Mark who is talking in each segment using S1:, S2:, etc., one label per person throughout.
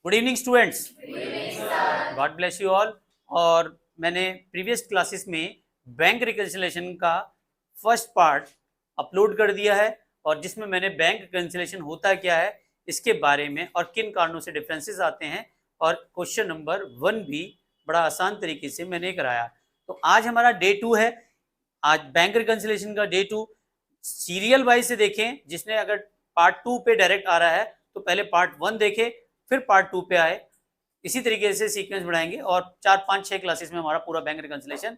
S1: Good evening students, God bless you all. और मैंने previous classes में बैंक रिकन्सिलेशन का फर्स्ट पार्ट अपलोड कर दिया है और जिसमें मैंने बैंक रिकन्सिलेशन होता क्या है इसके बारे में और किन कारणों से डिफरेंसेस आते हैं और क्वेश्चन नंबर 1 भी बड़ा आसान तरीके से मैंने कराया। तो आज हमारा डे 2 है। आज बैंक रिकन्सिलेशन का डे 2 सीरियल वाइज से देखें। जिसने अगर पार्ट 2 पे डायरेक्ट आ रहा है तो पहले पार्ट 1 देखे फिर पार्ट 2 पे आए। इसी तरीके से सीक्वेंस बढ़ाएंगे और 4, 5, 6 क्लासेस में हमारा पूरा बैंक रिकन्सिलेशन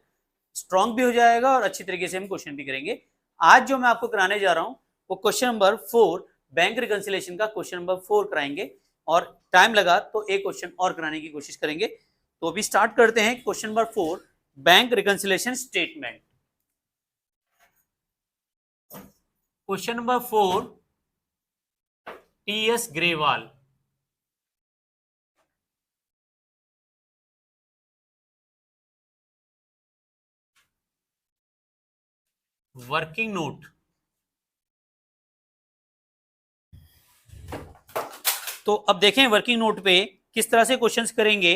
S1: स्ट्रॉन्ग भी हो जाएगा और अच्छी तरीके से हम क्वेश्चन भी करेंगे। आज जो मैं आपको कराने जा रहा हूं वो क्वेश्चन नंबर 4 बैंक रिकन्सिलेशन का क्वेश्चन नंबर 4 कराएंगे और टाइम लगा तो एक क्वेश्चन और कराने की कोशिश करेंगे। तो अभी स्टार्ट करते हैं question number 4 bank reconciliation statement. Question number 4 T.S.. Grewal. Working note. तो अब देखें वर्किंग नोट पे किस तरह से क्वेश्चंस करेंगे।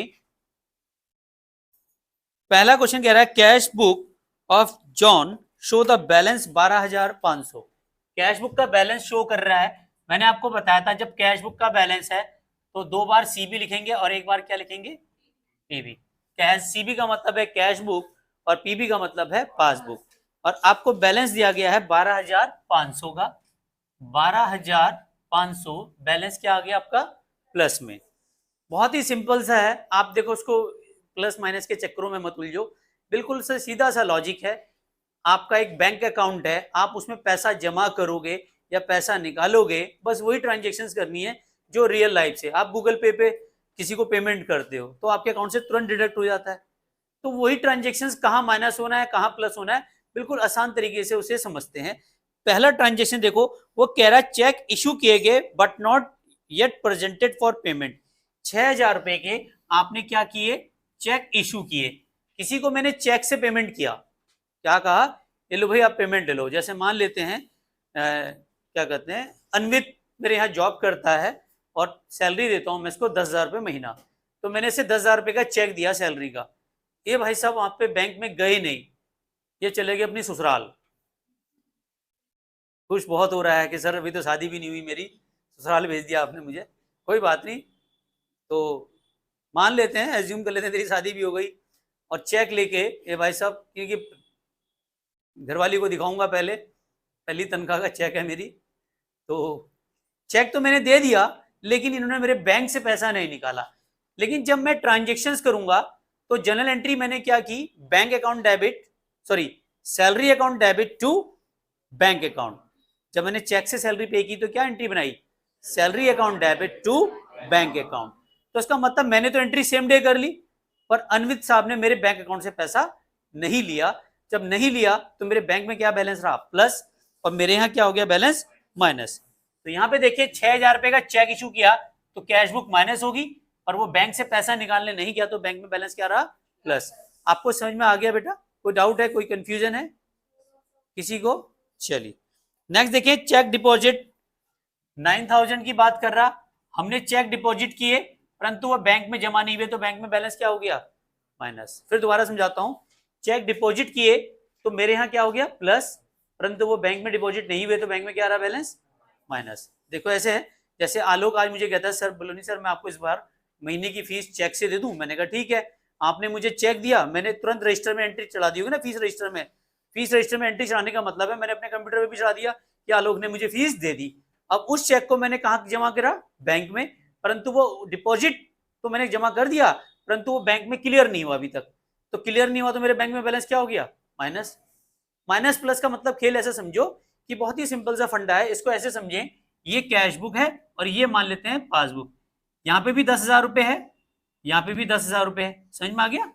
S1: पहला क्वेश्चन कह रहा है cash book of John show the balance 12,500। Cash book का बैलेंस शो कर रहा है। मैंने आपको बताया था जब कैश बुक का बैलेंस है तो 2 बार सीबी लिखेंगे और एक बार क्या लिखेंगे, पीबी। कैश सीबी का मतलब है कैश बुक और पीबी का मतलब है पासबुक। और आपको बैलेंस दिया गया है 12,500 का। 12,500 बैलेंस क्या आ गया आपका प्लस में। बहुत ही सिंपल सा है। आप देखो उसको प्लस माइनस के चक्करों में मत उलझो। बिल्कुल से सीधा सा लॉजिक है। आपका एक बैंक अकाउंट है, आप उसमें पैसा जमा करोगे या पैसा निकालोगे, बस वही ट्रांजेक्शन्स करनी है जो रियल लाइफ से। आप गूगल पे पे किसी को पेमेंट करते हो तो आपके अकाउंट से तुरंत डिडक्ट हो जाता है। तो वही ट्रांजेक्शन्स कहाँ माइनस होना है कहाँ प्लस होना है बिल्कुल आसान तरीके से उसे समझते हैं। पहला ट्रांजेक्शन देखो, वो कह रहा है चेक इशू किए गए but not yet presented for payment. 6,000 रुपए के आपने क्या किए, चेक इशू किए। किसी को मैंने चेक से पेमेंट किया, क्या कहा, ये लो भाई आप पेमेंट ले लो। जैसे मान लेते हैं क्या कहते हैं, अनवित मेरे यहाँ जॉब करता है और सैलरी देता हूँ मैं इसको 10,000 रुपये महीना। तो मैंने इसे 10,000 रुपये का चेक दिया सैलरी का। ये भाई साहब वहां पे बैंक में गए नहीं, ये चले गए अपनी ससुराल। खुश बहुत हो रहा है कि सर अभी तो शादी भी नहीं हुई मेरी, ससुराल भेज दिया आपने मुझे। कोई बात नहीं, तो मान लेते हैं, एज्यूम कर लेते हैं तेरी शादी भी हो गई। और चेक लेके ये भाई साहब, क्योंकि घरवाली को दिखाऊंगा पहले, पहली तनख्वाह का चेक है मेरी, तो चेक तो मैंने दे दिया लेकिन इन्होंने मेरे बैंक से पैसा नहीं निकाला। लेकिन जब मैं ट्रांजेक्शन्स करूंगा तो जनरल एंट्री मैंने क्या की, bank account debit, sorry salary account debit to bank account. जब मैंने चेक से सैलरी पे की तो क्या एंट्री बनाई, salary account debit to bank account. तो इसका मतलब मैंने तो एंट्री सेम डे कर ली पर अनवित साहब ने मेरे बैंक अकाउंट से पैसा नहीं लिया। जब नहीं लिया तो मेरे बैंक में क्या बैलेंस रहा, प्लस, और मेरे यहाँ क्या हो गया, बैलेंस माइनस। तो यहाँ पे देखिए 6,000 रुपए का चेक इशू किया तो कैश बुक माइनस होगी और वो बैंक से पैसा निकालने नहीं गया तो बैंक में बैलेंस क्या रहा, प्लस। आपको समझ में आ गया बेटा? कोई डाउट है, कोई कंफ्यूजन है किसी को? चलिए नेक्स्ट देखिए, चेक डिपॉजिट 9,000 की बात कर रहा। हमने चेक डिपॉजिट किए परंतु वो बैंक में जमा नहीं हुए तो बैंक में बैलेंस क्या हो गया, माइनस। फिर दोबारा समझाता हूं, चेक डिपॉजिट किए तो मेरे यहाँ क्या हो गया, प्लस, परंतु वो बैंक में डिपॉजिट नहीं हुए तो बैंक में क्या रहा, बैलेंस माइनस। देखो ऐसे है, जैसे आलोक आज मुझे कहता है सर बोलो सर मैं आपको इस बार महीने की फीस चेक से दे दूं। मैंने कहा ठीक है, आपने मुझे चेक दिया, मैंने तुरंत रजिस्टर में एंट्री चढ़ा दी होगी ना, फीस रजिस्टर में। फीस रजिस्टर में एंट्री चढ़ाने का मतलब है मैंने अपने कंप्यूटर पे भी चढ़ा दिया कि आलोक ने मुझे फीस दे दी। अब उस चेक को मैंने कहाँ जमा करा, बैंक में, परंतु वो डिपॉजिट तो मैंने जमा कर दिया परंतु वो बैंक में क्लियर नहीं हुआ अभी तक। तो क्लियर नहीं हुआ तो मेरे बैंक में बैलेंस क्या हो गया, माइनस। माइनस प्लस का मतलब खेल ऐसे समझो कि बहुत ही सिंपल सा फंडा है। इसको ऐसे समझें, ये कैश बुक है और ये मान लेते हैं पासबुक। यहाँ पे भी 10,000 रुपए है, यहाँ पे भी 10,000 रुपए है। समझ में आ गया?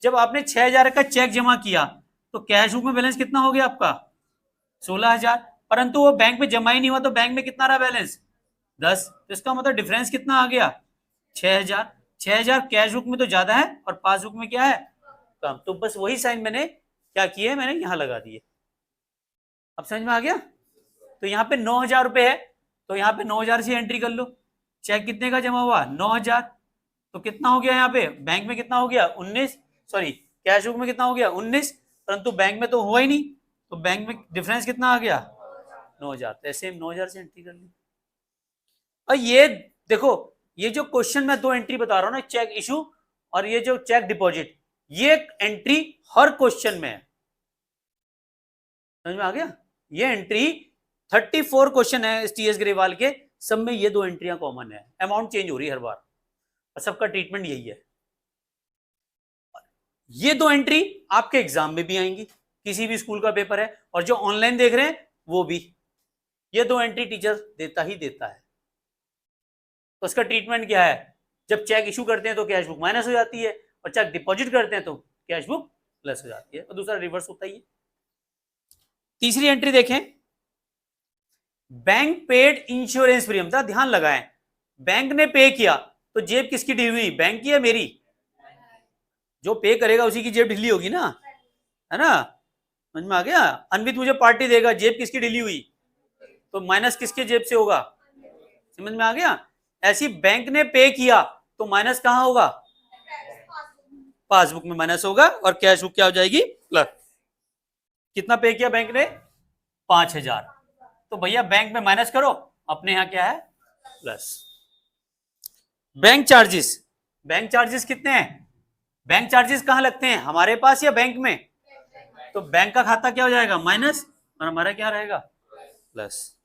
S1: जब आपने 6,000 का चेक जमा किया तो कैश बुक में बैलेंस कितना हो गया आपका, 16,000, परंतु वो बैंक में जमा ही नहीं हुआ तो बैंक में कितना रहा बैलेंस, 10। तो इसका मतलब डिफरेंस कितना आ गया, 6,000। 6,000 कैश बुक में तो ज्यादा है और पासबुक में क्या है, कम। तो बस वही साइन मैंने क्या किया, मैंने यहां लगा दिए। अब समझ में आ गया? तो यहाँ पे 9,000 रुपए है तो यहाँ पे 9,000 से एंट्री कर लो। चेक कितने का जमा हुआ 9,000, तो कितना हो गया यहाँ पे बैंक में कितना हो गया 19, सॉरी कैश बुक में कितना हो गया 19, परंतु बैंक में तो हुआ ही नहीं, तो बैंक में डिफरेंस कितना आ गया 9,000, तो ऐसे 9,000 से एंट्री कर ली। और ये देखो, ये जो क्वेश्चन में दो एंट्री बता रहा हूं ना, चेक इशू और ये जो चेक डिपॉजिट, ये एंट्री हर क्वेश्चन में है, समझ में आ गया। ये एंट्री 34 क्वेश्चन है टीएस ग्रेवाल के, सब में ये दो एंट्रियां कॉमन है, अमाउंट चेंज हो रही है हर बार और सबका ट्रीटमेंट यही है। ये दो एंट्री आपके एग्जाम में भी आएंगी, किसी भी स्कूल का पेपर है और जो ऑनलाइन देख रहे हैं वो भी, ये दो एंट्री टीचर देता ही देता है। तो उसका ट्रीटमेंट क्या है, जब चेक इशू करते हैं तो कैश बुक माइनस हो जाती है और चेक डिपॉजिट करते हैं तो कैश बुक प्लस हो जाती है, और दूसरा रिवर्स होता ही है। तीसरी एंट्री देखें, बैंक पेड इंश्योरेंस प्रीमियम, ध्यान लगाएं, बैंक ने पे किया तो जेब किसकी ढीली हुई, बैंक की है मेरी, जो पे करेगा उसी की जेब ढीली होगी ना, है ना, समझ में आ गया। अनवित मुझे पार्टी देगा, जेब किसकी ढीली हुई, तो माइनस किसके जेब से होगा, समझ में आ गया। ऐसी बैंक ने पे किया तो माइनस कहां होगा, पासबुक में माइनस होगा और कैश बुक क्या हो जाएगी प्लस। कितना पे किया बैंक ने 5,000, तो भैया बैंक में माइनस करो, अपने यहां क्या है plus. Bank charges, bank charges कितने हैं, बैंक चार्जेस कहां लगते हैं, हमारे पास या बैंक में, तो बैंक का खाता क्या हो जाएगा माइनस और हमारा क्या रहेगा plus.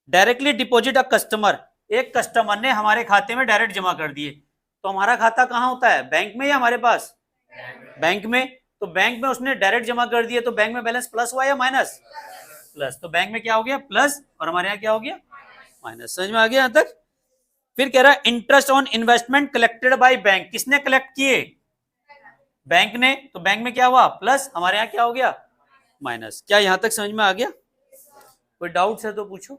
S1: Directly deposit a customer, एक कस्टमर ने हमारे खाते में डायरेक्ट जमा कर दिए, तो हमारा खाता कहां होता है, बैंक में या हमारे पास, बैंक में, तो बैंक में उसने डायरेक्ट जमा कर दिए तो बैंक में बैलेंस प्लस हुआ या माइनस प्लस, तो बैंक में क्या हो गया प्लस और हमारे यहाँ क्या हो गया माइनस। समझ में आ गया यहां तक। फिर कह रहा है interest on investment collected by bank, किसने कलेक्ट किए, बैंक ने, तो बैंक में क्या हुआ प्लस, हमारे यहाँ क्या हो गया माइनस। क्या यहां तक समझ में आ गया, कोई डाउट है तो पूछो,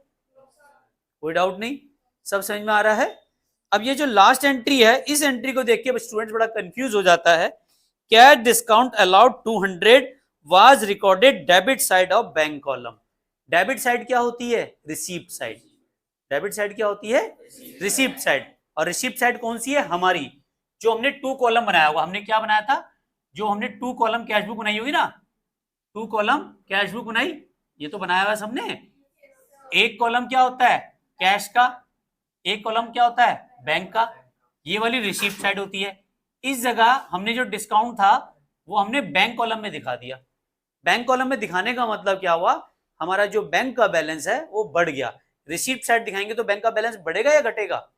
S1: कोई डाउट नहीं, सब समझ में आ रहा है। अब ये जो लास्ट एंट्री है, इस एंट्री को देख के स्टूडेंट बड़ा कंफ्यूज हो जाता है, cash discount allowed 200 was recorded debit side of bank column. Debit side क्या होती है, रिसीप्ट साइड, डेबिट साइड क्या होती है रिसीप्ट साइड, और रिसीप्ट साइड कौन सी है हमारी, जो हमने 2 कॉलम बनाया हुआ, हमने क्या बनाया था, जो हमने 2 कॉलम कैश बुक बनाई होगी ना, 2 कॉलम कैश बुक बनाई, ये तो बनाया हुआ सबने। एक कॉलम क्या होता है कैश का, एक कॉलम क्या होता है बैंक का, ये वाली रिसीप्ट साइड होती है। इस जगह हमने जो डिस्काउंट था वो हमने बैंक कॉलम में दिखा दिया। बैंक कॉलम में दिखाने का मतलब क्या हुआ, हमारा जो बैंक का बैलेंस है वो बढ़ गया, रिसीप्ट साइड दिखाएंगे तो बैंक का बैलेंस बढ़ेगा या घटेगा,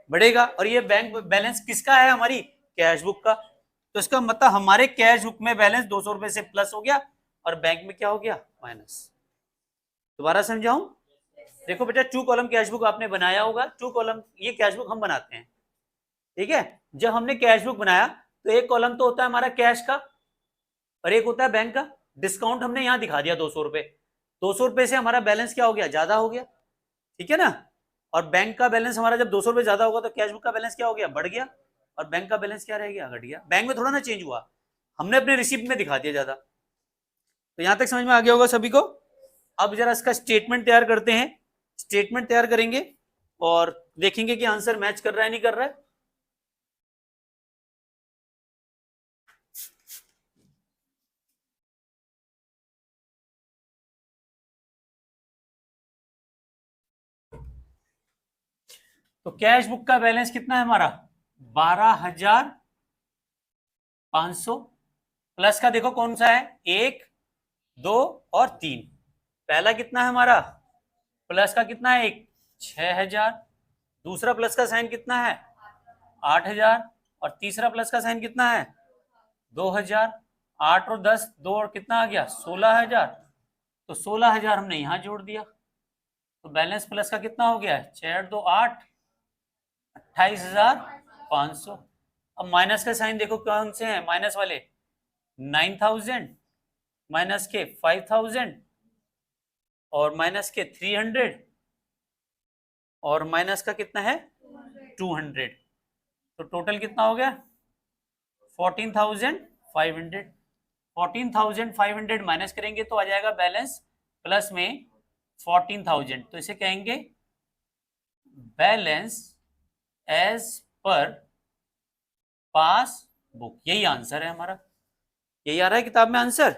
S1: बढ़ेगा, और ये बैंक बैलेंस किसका है, हमारी कैश बुक का, तो इसका मतलब हमारे कैश बुक में बैलेंस 200 रुपए से प्लस हो गया और बैंक में क्या हो गया माइनस। दोबारा समझाऊं, देखो बेटा 2 कॉलम कैश बुक आपने बनाया होगा, 2 कॉलम ये कैश बुक हम बनाते हैं, ठीक है। जब हमने कैश बुक बनाया तो एक कॉलम तो होता है हमारा कैश का और एक होता है बैंक का। डिस्काउंट हमने यहां दिखा दिया 200 रुपए, 200 रुपए से हमारा बैलेंस क्या हो गया ज्यादा हो गया, ठीक है ना, और बैंक का बैलेंस हमारा जब 200 रुपए ज्यादा होगा तो कैश बुक का बैलेंस क्या हो गया बढ़ गया और बैंक का बैलेंस क्या रह गया घट गया। बैंक में थोड़ा ना चेंज हुआ, हमने अपने रिसिप्ट में दिखा दिया ज्यादा। तो यहां तक समझ में आ गया होगा सभी को। अब जरा इसका स्टेटमेंट तैयार करते हैं, स्टेटमेंट तैयार करेंगे और देखेंगे कि आंसर मैच कर रहा है नहीं कर रहा है। तो कैश बुक का बैलेंस कितना है हमारा 12,500, प्लस का देखो कौन सा है 1, 2 और 3। पहला कितना है हमारा प्लस का कितना है 1, 6,000, दूसरा प्लस का साइन कितना है 8,000 और तीसरा प्लस का साइन कितना है 2,000। 8 और 10 2 और कितना आ गया 16,000, तो 16,000 हमने यहां जोड़ दिया तो बैलेंस प्लस का कितना हो गया 6 2 8, 28,500। अब माइनस का साइन देखो कौन से हैं माइनस वाले, 9,000 माइनस के 5,000 और माइनस के 300 और माइनस का कितना है 200, तो टोटल कितना हो गया 14,500। 14,500 माइनस करेंगे तो आ जाएगा बैलेंस प्लस में 14,000, तो इसे कहेंगे बैलेंस एज पर पासबुक, यही आंसर है हमारा, यही आ रहा है किताब में आंसर।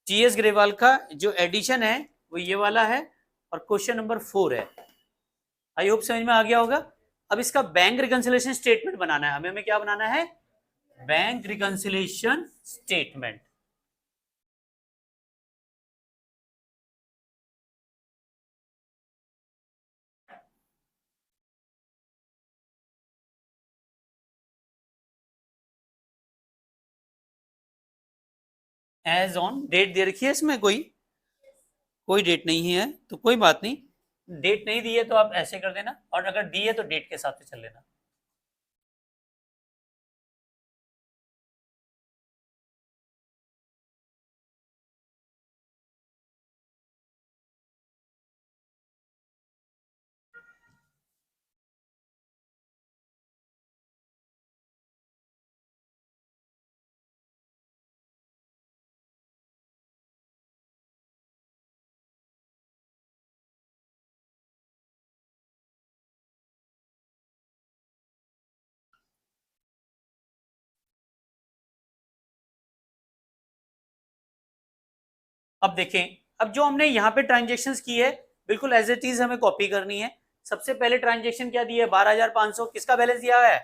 S1: टीएस ग्रेवाल का जो एडिशन है वो ये वाला है और क्वेश्चन नंबर 4 है। आई होप समझ में आ गया होगा। अब इसका बैंक रिकंसिलिएशन स्टेटमेंट बनाना है हमें क्या बनाना है? Bank reconciliation statement. As on, date दे रखी है इसमें, कोई डेट नहीं है तो कोई बात नहीं, डेट नहीं दी है तो आप ऐसे कर देना, और अगर दी है तो डेट के हिसाब से चल लेना। अब देखें, अब जो हमने यहाँ पे ट्रांजेक्शन्स की है बिल्कुल एज इट इज हमें कॉपी करनी है। सबसे पहले ट्रांजेक्शन क्या दिया है? 12,500। किसका बैलेंस दिया है?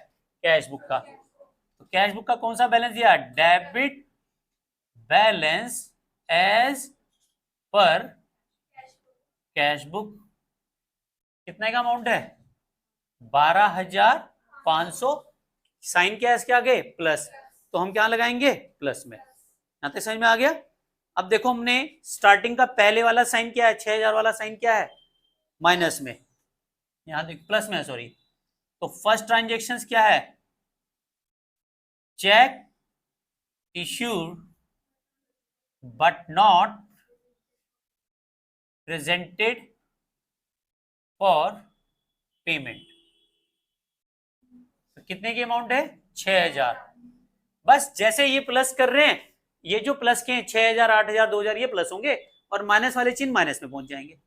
S1: कैश बुक का। तो कैश बुक का कौन सा बैलेंस दिया? Debit balance as per cash book. कितने का अमाउंट है? 12,500। साइन क्या है इसके आगे? प्लस। तो हम क्या लगाएंगे? प्लस में। यहां तक समझ में आ गया? अब देखो हमने स्टार्टिंग का पहले वाला साइन क्या है? 6,000 वाला साइन क्या है? माइनस में। यहां देख प्लस में, सॉरी। तो फर्स्ट ट्रांजेक्शन क्या है? Check issued but not presented for payment. तो कितने की अमाउंट है? 6,000। बस जैसे ये प्लस कर रहे हैं, ये जो प्लस के हैं 6,000, 8,000, 2,000 ये प्लस होंगे और माइनस वाले चिन्ह माइनस में पहुंच जाएंगे।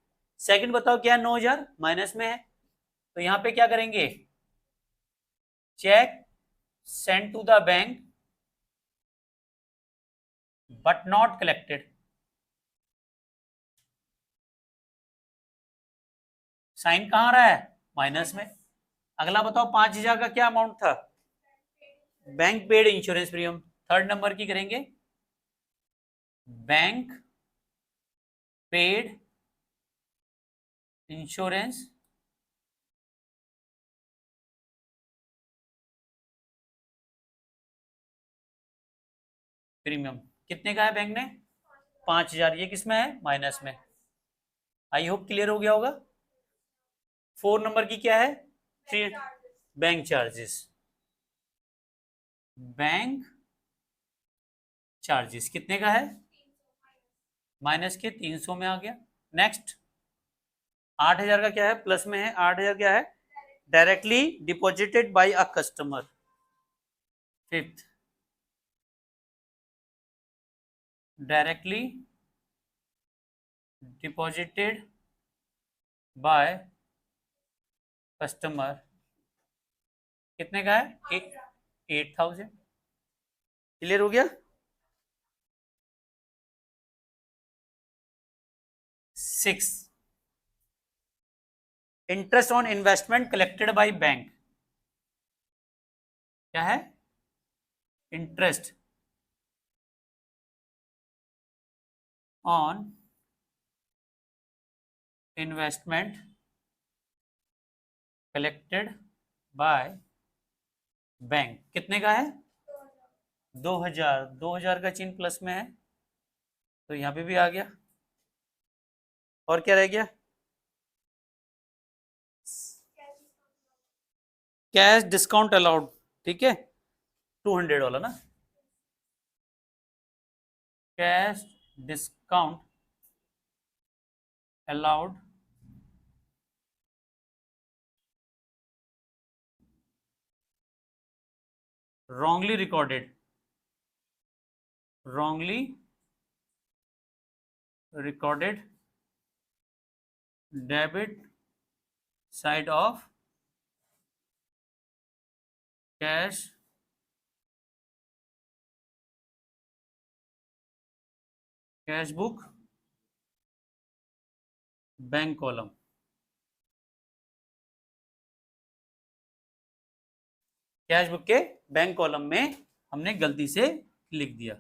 S1: सेकंड बताओ क्या? 9,000 माइनस में है, तो यहां पे क्या करेंगे? Cheque send to the bank but not collected. Sign कहां रहा है? माइनस में। अगला बताओ 5,000 का क्या अमाउंट था? Bank paid insurance premium. Third number की करेंगे बैंक पेड इंश्योरेंस प्रीमियम। कितने का है बैंक ने? 5,000। ये किस में है? माइनस में। आई होप क्लियर हो गया होगा। 4 नंबर की क्या है? Three bank charges. Bank charges कितने का है? माइनस के 300 में आ गया। नेक्स्ट 8,000 का क्या है? प्लस में है। 8,000 क्या है? Directly deposited bye a customer. Fifth, directly deposited by customer. कितने का है? 8,000। क्लियर हो गया? 6, interest on investment collected by bank. क्या है? Interest on investment collected by bank. कितने का है? 2,000। 2,000 का चिन्ह प्लस में है तो यहां पे भी आ गया। और क्या रह गया? Cash discount allowed. ठीक है, 200 वाला ना। Cash discount allowed wrongly recorded debit side of cash book bank column. Cash book के बैंक कॉलम में हमने गलती से लिख दिया।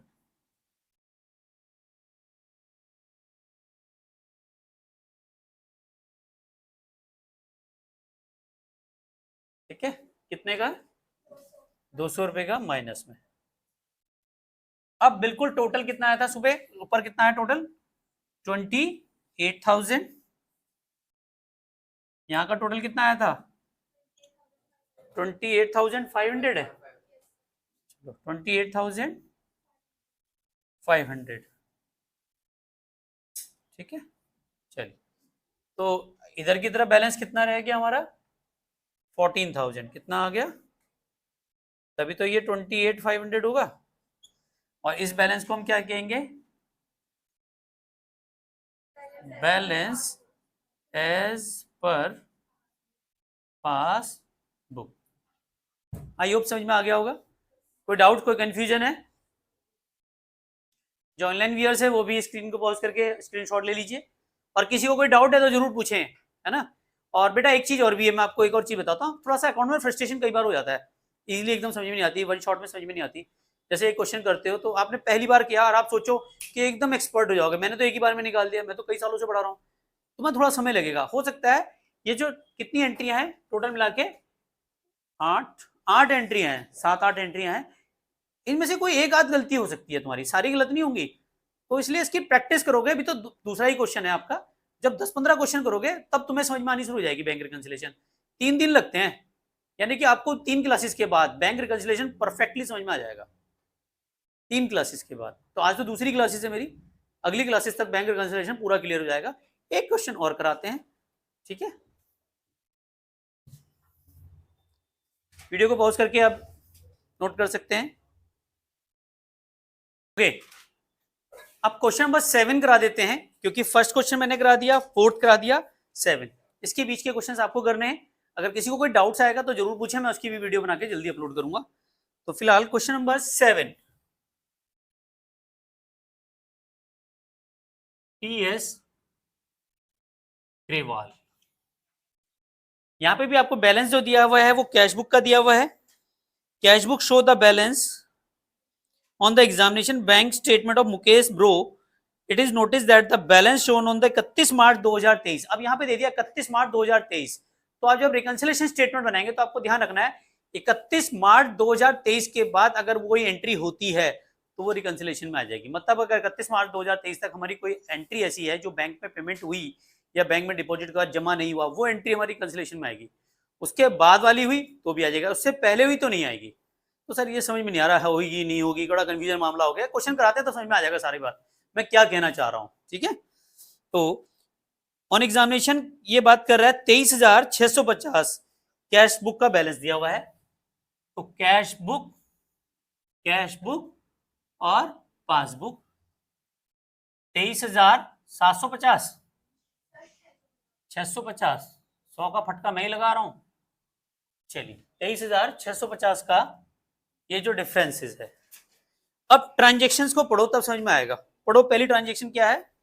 S1: ठीक है, कितने का? 200 रुपए का माइनस में। अब बिल्कुल टोटल कितना आया था सुबह, ऊपर कितना है टोटल? 28,000। यहां का टोटल कितना आया था? 28,500 है। चलो 28,500। ठीक है, चलिए तो इधर की तरफ बैलेंस कितना रह गया हमारा? 14,000। कितना आ गया? तभी तो ये 28,500 होगा। और इस बैलेंस को हम क्या कहेंगे? बैलेंस एज पर पास बुक। आई होप समझ में आ गया होगा। कोई डाउट, कोई कंफ्यूजन है? जो ऑनलाइन व्यूअर्स है वो भी स्क्रीन को पॉज करके स्क्रीनशॉट ले लीजिए, और किसी को कोई डाउट है तो जरूर पूछें, है ना। और बेटा एक चीज और भी है, मैं आपको एक और चीज बताता हूँ। थोड़ा सा अकाउंट में फ्रस्ट्रेशन कई बार हो जाता है, इजीली एकदम समझ में नहीं आती, वन शॉट में समझ में नहीं आती। जैसे एक क्वेश्चन करते हो तो आपने पहली बार किया और आप सोचो कि एकदम एक्सपर्ट हो जाओगे, मैंने तो एक ही बार में निकाल दिया, मैं तो कई सालों से पढ़ा रहा हूँ, तुम्हें थोड़ा समय लगेगा। हो सकता है ये जो कितनी एंट्रियां हैं टोटल मिला के, 8 एंट्रियां हैं, 7-8 एंट्रियां हैं, इनमें से कोई एक आध गलती हो सकती है तुम्हारी, सारी गलत नहीं होंगी। तो इसलिए इसकी प्रैक्टिस करोगे। अभी तो दूसरा ही क्वेश्चन है आपका, जब 10-15 क्वेश्चन करोगे तब तुम्हें समझ में आनी शुरू हो जाएगी बैंक रिकंसिलेशन। 3 दिन लगते हैं, यानी कि आपको 3 क्लासेस के बाद बैंक रिकंसिलेशन परफेक्टली समझ में आ जाएगा। 3 क्लासेस के बाद। तो आज तो दूसरी क्लासेस है मेरी, अगली क्लासेस तक बैंक रिकंसिलेशन पूरा क्लियर हो जाएगा। एक क्वेश्चन और कराते हैं, ठीक है। वीडियो को पॉज करके आप नोट कर सकते हैं। ओके, अब क्वेश्चन नंबर 7 करा देते हैं, क्योंकि फर्स्ट क्वेश्चन मैंने करा दिया, फोर्थ करा दिया, 7 इसके बीच के क्वेश्चंस आपको करने हैं। अगर किसी को कोई डाउट्स आएगा तो जरूर पूछे, मैं उसकी भी वीडियो बना के जल्दी अपलोड करूंगा। तो फिलहाल क्वेश्चन नंबर 7, टीएस ग्रेवाल। यहां पे भी आपको बैलेंस जो दिया हुआ है वो कैश बुक का दिया हुआ है। Cash book show the balance on the examination bank statement of Mukesh Bro, it is noticed that the balance shown on the 31 March 2023। अब यहाँ पे दे दिया 31 मार्च 2023। तो आप जब रिकंसिलेशन स्टेटमेंट बनाएंगे तो आपको ध्यान रखना है 31 मार्च 2023 के बाद अगर कोई एंट्री होती है तो वो रिकंसिलेशन में आ जाएगी। मतलब अगर 31 मार्च 2023 तक हमारी कोई एंट्री ऐसी है जो बैंक में पेमेंट हुई या बैंक में डिपॉजिट के बाद जमा नहीं हुआ, वो एंट्री हमारी रिकंसिलेशन में आएगी। उसके बाद वाली हुई तो भी आ जाएगा, उससे पहले हुई तो नहीं आएगी। तो सर ये समझ में नहीं आ रहा है, होगी नहीं होगी, बड़ा कंफ्यूजन मामला हो गया। क्वेश्चन कराते हैं तो समझ में आ जाएगा सारी बात मैं क्या कहना चाह रहा हूं, ठीक है। तो ऑन एग्जामिनेशन ये बात कर रहा है 23,650 कैश बुक का बैलेंस दिया हुआ है। तो कैश बुक और पासबुक 23,750, 650, 100 का फटका मैं ही लगा रहा हूं। चलिए 23,650 का ये जो डिफरेंसेस है। अब ट्रांजैक्शंस को पढ़ो तब समझ में आएगा। पढ़ो, पहली ट्रांजैक्शन क्या है?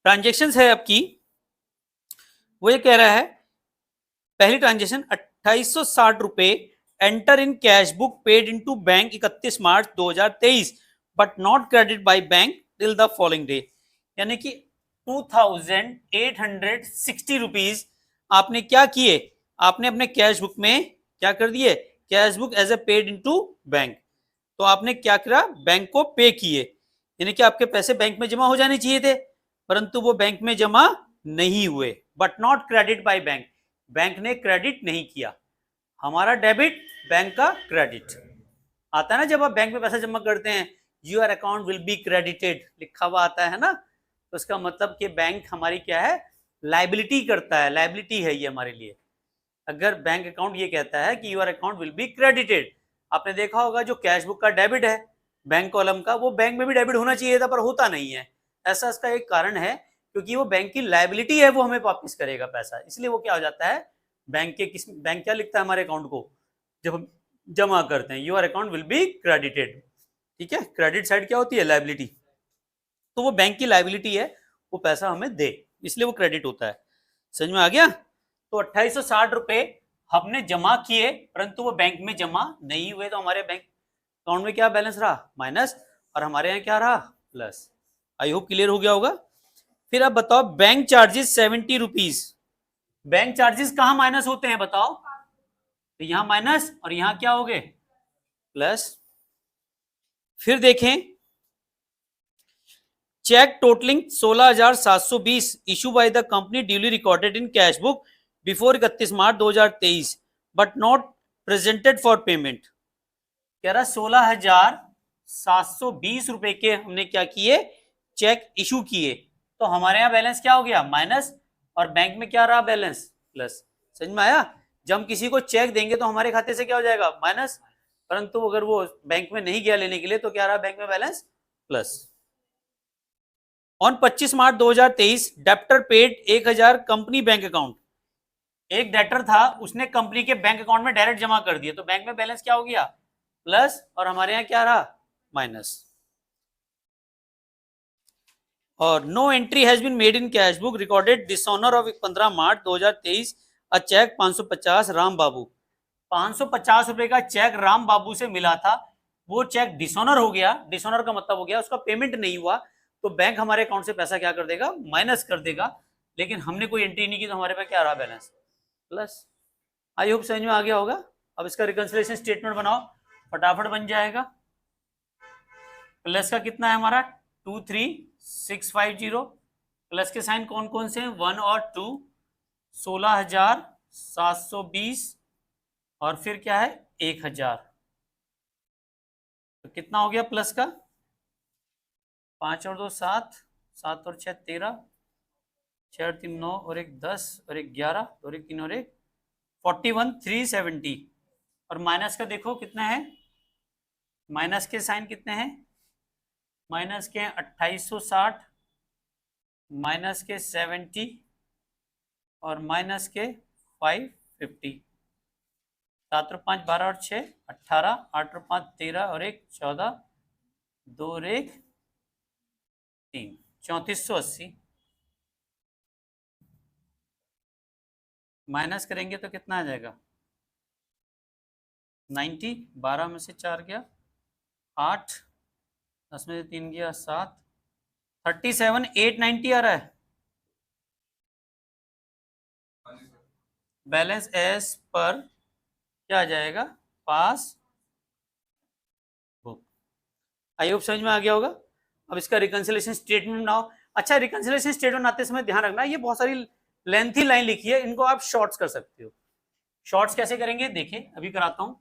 S1: ट्रांजैक्शंस है आपकी, वो ये कह रहा है पहली ट्रांजैक्शन 2860 रुपए enter in cash book paid into bank 31 March 2023 but not credit by bank till the following day. यानी कि 2860 रुपीज आपने क्या किए, आपने अपने कैश बुक में क्या कर दिए, cash book as a paid into bank. तो आपने क्या करा, बैंक को पे किए, यानी कि आपके पैसे बैंक में जमा हो जाने चाहिए थे, परंतु वो बैंक में जमा नहीं हुए। But not credit by bank, bank ने क्रेडिट नहीं किया। हमारा डेबिट, बैंक का क्रेडिट आता है ना, जब आप बैंक में पैसा जमा करते हैं your account will be credited लिखा हुआ आता है ना, तो इसका मतलब कि बैंक हमारी क्या है, लाइबिलिटी करता है, लाइबिलिटी है ये हमारे लिए। अगर बैंक अकाउंट ये कहता है कि your account will be credited, आपने देखा होगा जो कैश बुक का डेबिट है बैंक कॉलम का, वो बैंक में भी डेबिट होना चाहिए था पर होता नहीं है। ऐसा इसका एक कारण है, क्योंकि वो बैंक की लाइबिलिटी है, वो हमें वापस करेगा पैसा, इसलिए वो क्या हो जाता है, बैंक क्या लिखता है हमारे अकाउंट को जब हम जमा करते हैं, your account will be credited. ठीक है, क्रेडिट साइड क्या होती है, लाइबिलिटी, तो वो बैंक की लाइबिलिटी है, वो पैसा हमें दे, इसलिए वो क्रेडिट होता है। समझ में आ गया? तो 2860 रुपए हमने जमा किए परंतु वो बैंक में जमा नहीं हुए, तो हमारे बैंक अकाउंट में क्या बैलेंस रहा, माइनस, और हमारे यहाँ क्या रहा, प्लस। आई होप क्लियर हो गया होगा। फिर अब बताओ bank charges 70 rupees, bank charges कहां माइनस होते हैं बताओ, तो यहां माइनस और यहां क्या हो गए, प्लस। फिर देखें cheque totalling 16,720 issue by the company duly recorded in cash book before 31 March 2023 but not presented for payment. कह रहा 16,720 रुपए के हमने क्या किए, चेक इशू किए, तो हमारे यहाँ बैलेंस क्या हो गया, माइनस, और बैंक में क्या रहा, बैलेंस प्लस। समझ में आया? जब हम किसी को चेक देंगे तो हमारे खाते से क्या हो जाएगा, माइनस, परंतु अगर वो बैंक में नहीं गया लेने के लिए तो क्या रहा, बैंक में balance plus. On 25 March 2023 debtor paid 1000 company bank account, एक डेटर था उसने कंपनी के बैंक अकाउंट में डायरेक्ट जमा कर दिया, तो बैंक में बैलेंस क्या हो गया, प्लस, और हमारे यहाँ क्या रहा, माइनस। और no entry has been made in cash book recorded dishonour of 15 March 2023 a cheque 550 Ram Babu. 550 रुपए का चेक राम बाबू से मिला था, वो चेक डिसऑनर हो गया, डिसऑनर का मतलब हो गया उसका पेमेंट नहीं हुआ, तो बैंक हमारे अकाउंट से पैसा क्या कर देगा, माइनस कर देगा, लेकिन हमने कोई एंट्री नहीं की तो हमारे पास क्या रहा, बैलेंस प्लस। आई होप समझ में आ गया होगा। अब इसका रिकंसिलिएशन स्टेटमेंट बनाओ, फटाफट बन जाएगा। प्लस का कितना है हमारा 23,650, प्लस के साइन कौन कौन से हैं, 1 और 2, 16,720 और फिर क्या है 1000, तो कितना हो गया प्लस का, 5 और 2 7, 7 और 6 13, 6 और 3 9 और 1 10 और 1 11 और 1 3 और 1 41,370, और माइनस का देखो कितना है, माइनस के साइन कितने हैं, माइनस के 2860, माइनस के 70 और माइनस के 550, 7 और 5 12 और 6 18, 8 और 5 13 और 1 14, 2 और 1 3, 3480, माइनस करेंगे तो कितना आ जाएगा 90, 12 में से 4 गया 8, 10 में से 3 गया 7, 37,890 आ रहा है बैलेंस एज पर, क्या आ जाएगा, पास बुक। आई होप समझ में आ गया होगा। अब इसका रिकंसिलिएशन स्टेटमेंट बनाओ। अच्छा, रिकंसिलिएशन स्टेटमेंट बनाते समय ध्यान रखना, ये बहुत सारी लेंथी लाइन लिखी है, इनको आप शॉर्ट्स कर सकते हो। शॉर्ट्स कैसे करेंगे देखिए, अभी कराता हूं।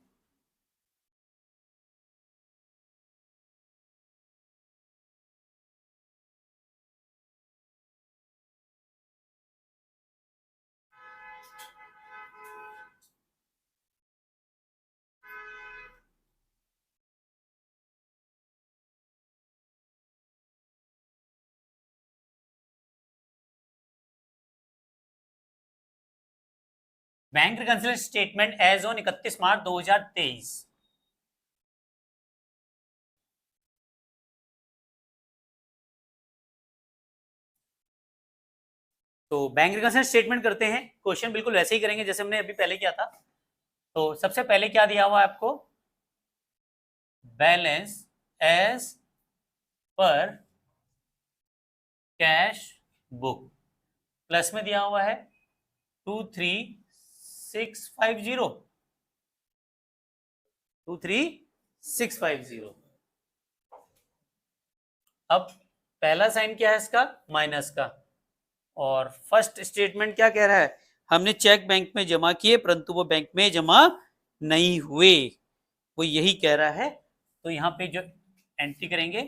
S1: Bank reconciliation statement as on 31 March 2023। तो बैंक रिकंसिलिएशन स्टेटमेंट करते हैं, क्वेश्चन बिल्कुल वैसे ही करेंगे जैसे हमने अभी पहले किया था। तो सबसे पहले क्या दिया हुआ है आपको, balance as per cash book, plus में दिया हुआ है 23,650, 23,650। अब पहला साइन क्या है इसका, माइनस का, और फर्स्ट स्टेटमेंट क्या कह रहा है, हमने चेक बैंक में जमा किए परंतु वो बैंक में जमा नहीं हुए, वो यही कह रहा है। तो यहां पे जो एंट्री करेंगे,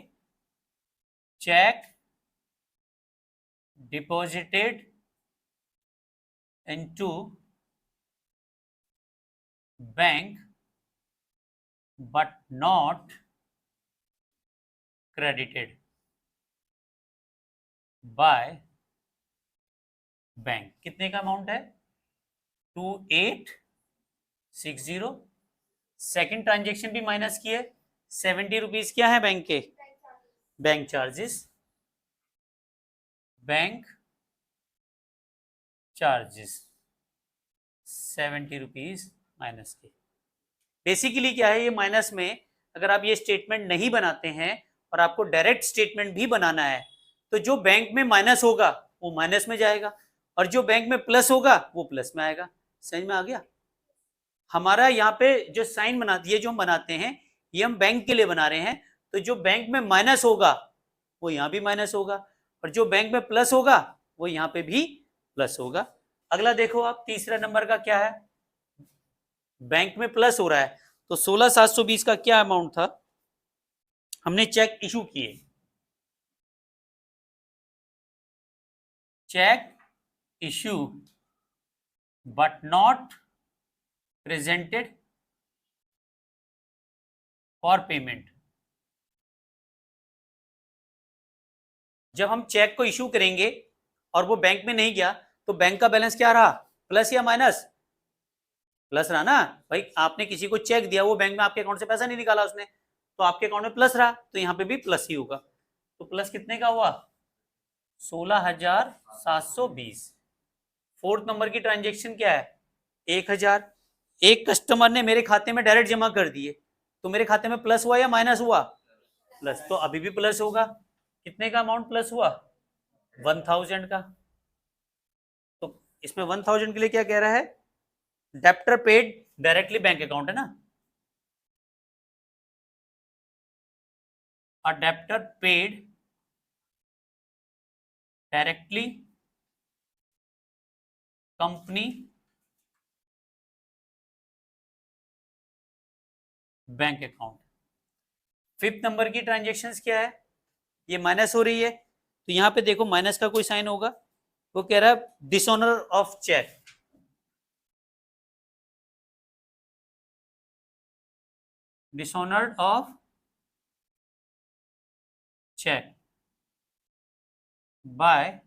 S1: check deposited into bank but not credited by bank. कितने का अमाउंट है? 2860। सेकेंड ट्रांजेक्शन भी माइनस की है, 70 रुपीज क्या है बैंक के? Bank charges, bank charges 70 rupees minus के। बेसिकली क्या है ये माइनस में, अगर आप ये स्टेटमेंट नहीं बनाते हैं और आपको डायरेक्ट स्टेटमेंट भी बनाना है तो जो बैंक में माइनस होगा वो माइनस में जाएगा और जो बैंक में प्लस होगा वो प्लस में आएगा। समझ में आ गया? हमारा यहाँ पे जो साइन बना दिए जो हम बनाते हैं ये हम बैंक के लिए बना रहे हैं, तो जो बैंक में माइनस होगा वो यहाँ भी माइनस होगा और जो बैंक में प्लस होगा वो यहाँ पे भी प्लस होगा। अगला देखो आप, तीसरा नंबर का क्या है? बैंक में प्लस हो रहा है तो 16,720 का क्या अमाउंट था? हमने चेक इशू किए, cheque issue but not presented for payment. जब हम चेक को इशू करेंगे और वो बैंक में नहीं गया तो बैंक का बैलेंस क्या रहा? प्लस या माइनस? प्लस रहा ना भाई। आपने किसी को चेक दिया, वो बैंक में आपके अकाउंट से पैसा नहीं निकाला उसने, तो आपके अकाउंट में प्लस रहा, तो यहाँ पे भी प्लस ही होगा। तो प्लस कितने का हुआ? 16,720। फोर्थ नंबर की ट्रांजेक्शन क्या है? 1,000। एक कस्टमर ने मेरे खाते में डायरेक्ट जमा कर दिए, तो मेरे खाते में प्लस हुआ या माइनस हुआ? प्लस, तो अभी भी प्लस होगा। कितने का अमाउंट प्लस हुआ? 1,000 का। तो इसमें 1,000 के लिए क्या कह रहा है? Debtor paid directly bank account है ना, a debtor paid directly company bank account. Fifth number की ट्रांजेक्शन्स क्या है? ये माइनस हो रही है तो यहां पे देखो माइनस का कोई साइन होगा, वो कह रहा है dishonour of cheque. Dishonour of cheque by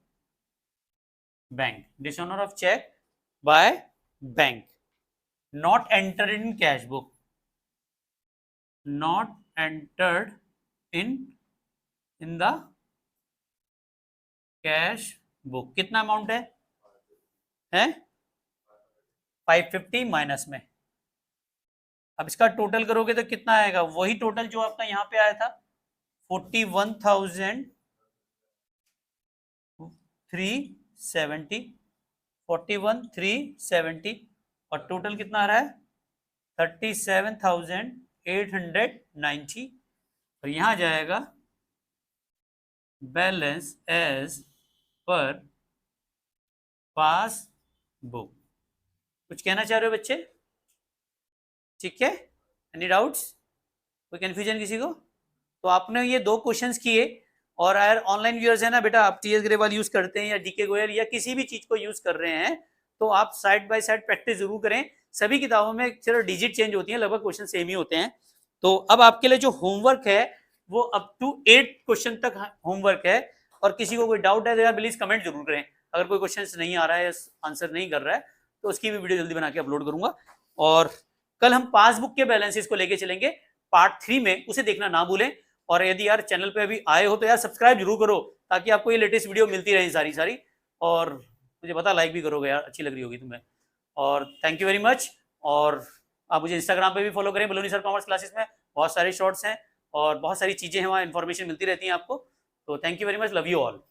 S1: bank. Dishonour of cheque by bank, not entered in cash book, not entered in the cash book. कितना अमाउंट है? 550 माइनस में। अब इसका टोटल करोगे तो कितना आएगा? वही टोटल जो आपका यहाँ पे आया था, 41,370, 41,370 और टोटल कितना आ रहा है? 37,890 और यहाँ जाएगा बैलेंस एज पर पासबुक। कुछ कहना चाह रहे हो बच्चे? ठीक है, एनी डाउट्स, कोई कंफ्यूजन किसी को? तो आपने ये 2 क्वेश्चंस किए और अगर ऑनलाइन व्यूअर्स है ना बेटा, आप टीएस ग्रेवाल यूज करते हैं या डीके गोयल या किसी भी चीज को यूज कर रहे हैं तो आप साइड बाय साइड प्रैक्टिस जरूर करें। सभी किताबों में सिर्फ डिजिट चेंज होती है, लगभग क्वेश्चन सेम ही होते हैं। तो अब आपके लिए जो होमवर्क है वो अप टू 8 क्वेश्चन तक होमवर्क है और किसी को कोई डाउट है तो यार प्लीज कमेंट जरूर करें। अगर कोई क्वेश्चन नहीं आ रहा है, आंसर नहीं कर रहा है तो उसकी भी वीडियो जल्दी बना के अपलोड करूंगा। और कल हम पासबुक के बैलेंसेस को लेके चलेंगे पार्ट 3 में, उसे देखना ना भूलें। और यदि यार चैनल पे अभी आए हो तो यार सब्सक्राइब जरूर करो ताकि आपको ये लेटेस्ट वीडियो मिलती रहे सारी। और मुझे पता लाइक भी करोगे यार, अच्छी लग रही होगी तुम्हें। और थैंक यू वेरी मच। और आप मुझे इंस्टाग्राम पे भी फॉलो करें, बलूनी सर कॉमर्स क्लासेस में बहुत सारे शॉर्ट्स हैं और बहुत सारी चीजें हैं, वहाँ इन्फॉर्मेशन मिलती रहती है आपको। तो thank you very much, love you all.